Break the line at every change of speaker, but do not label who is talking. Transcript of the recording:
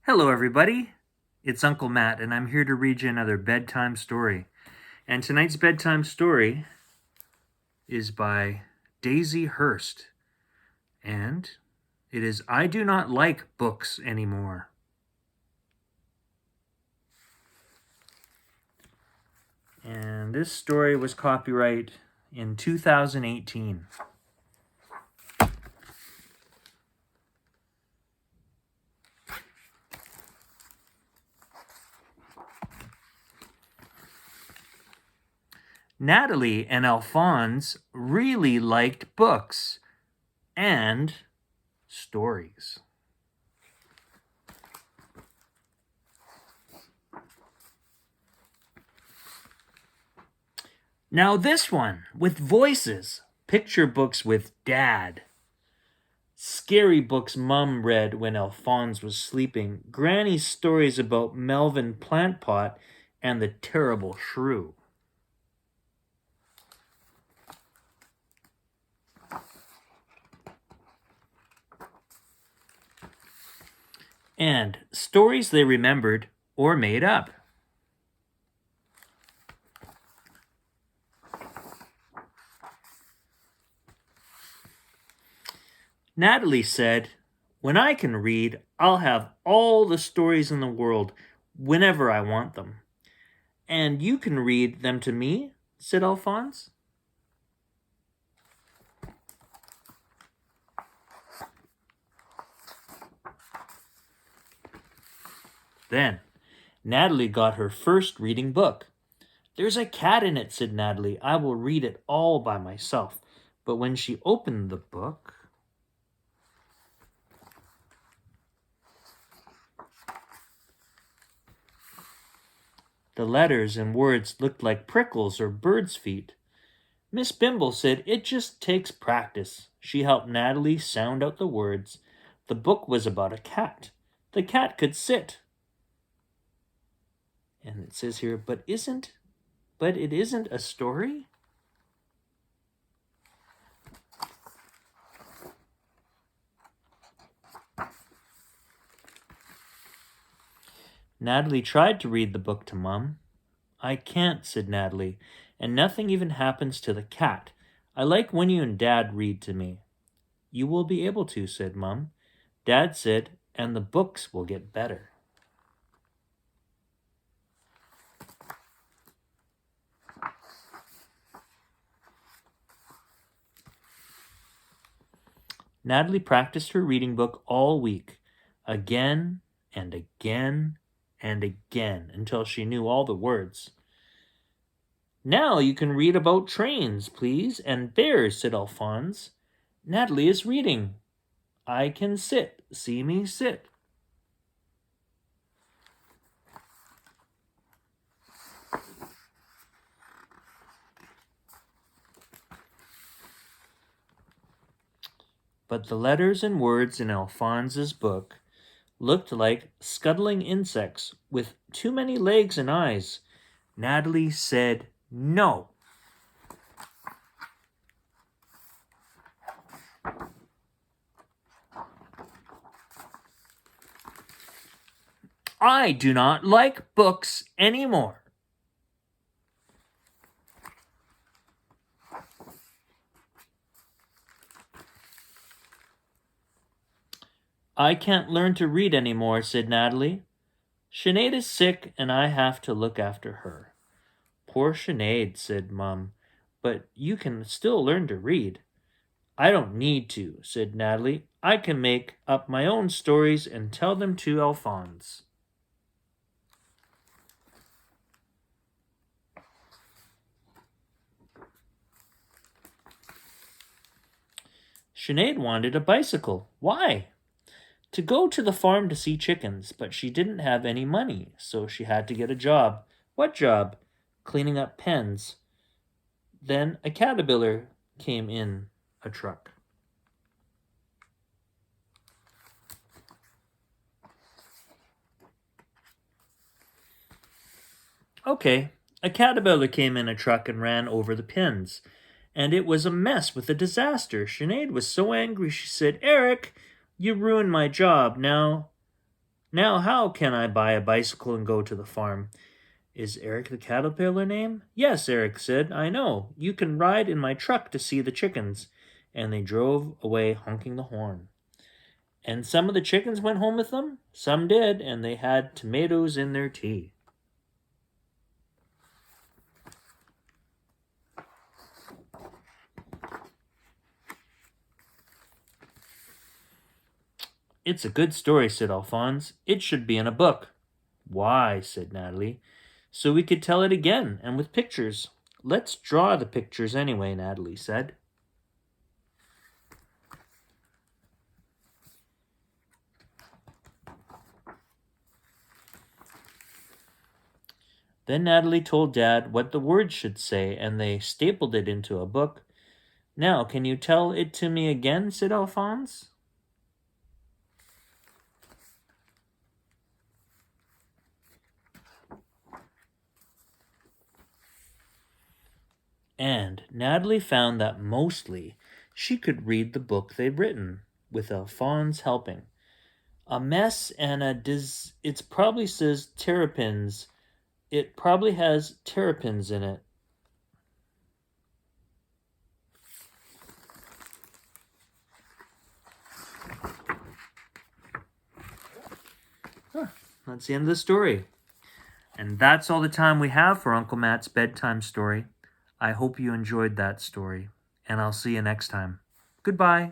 Hello, everybody. It's Uncle Matt, and I'm here to read you another bedtime story. And tonight's bedtime story is by Daisy Hirst, and it is I Do Not Like Books Anymore. And this story was copyright in 2018. Natalie and Alphonse really liked books and stories. Now this one, with voices. Picture books with Dad. Scary books Mum read when Alphonse was sleeping. Granny's stories about Melvin Plantpot and the terrible shrew. And stories they remembered or made up. Natalie said, "When I can read, I'll have all the stories in the world whenever I want them." "And you can read them to me?" said Alphonse. Then Natalie got her first reading book. "There's a cat in it," said Natalie. "I will read it all by myself." But when she opened the book, the letters and words looked like prickles or birds' feet. Miss Bimble said it just takes practice. She helped Natalie sound out the words. The book was about a cat. The cat could sit. And it says here, but it isn't a story? Natalie tried to read the book to Mum. "I can't," said Natalie, "and nothing even happens to the cat. I like when you and Dad read to me." "You will be able to," said Mum. Dad said, "and the books will get better." Natalie practiced her reading book all week, again and again and again, until she knew all the words. "Now you can read about trains, please, and bears," said Alphonse. Natalie is reading. "I can sit, see me sit." But the letters and words in Alphonse's book looked like scuttling insects with too many legs and eyes. Natalie said no. "I do not like books anymore." "I can't learn to read anymore," said Natalie. "Sinead is sick and I have to look after her." "Poor Sinead," said Mum, "but you can still learn to read." "I don't need to," said Natalie. "I can make up my own stories and tell them to Alphonse." Sinead wanted a bicycle. Why? "To go to the farm to see chickens, but she didn't have any money, so she had to get a job." "What job?" "Cleaning up pens." Then a caterpillar came in a truck. Okay, a caterpillar came in a truck and ran over the pins. And it was a mess with a disaster. Sinead was so angry she said, "Eric, you ruined my job. Now Now, how can I buy a bicycle and go to the farm? Is Eric the caterpillar name? Yes, Eric said. I know. You can ride in my truck to see the chickens. And they drove away honking the horn. And some of the chickens went home with them? Some did, and they had tomatoes in their tea. It's a good story, said Alphonse. It should be in a book. Why, said Natalie. So we could tell it again, and with pictures. Let's draw the pictures anyway, Natalie said. Then Natalie told Dad what the words should say, and they stapled it into a book. Now, can you tell it to me again? Said Alphonse. And Natalie found that mostly she could read the book they'd written, with Alphonse helping. A mess and it probably says terrapins. It probably has terrapins in it. That's the end of the story. And that's all the time we have for Uncle Matt's bedtime story. I hope you enjoyed that story, and I'll see you next time. Goodbye.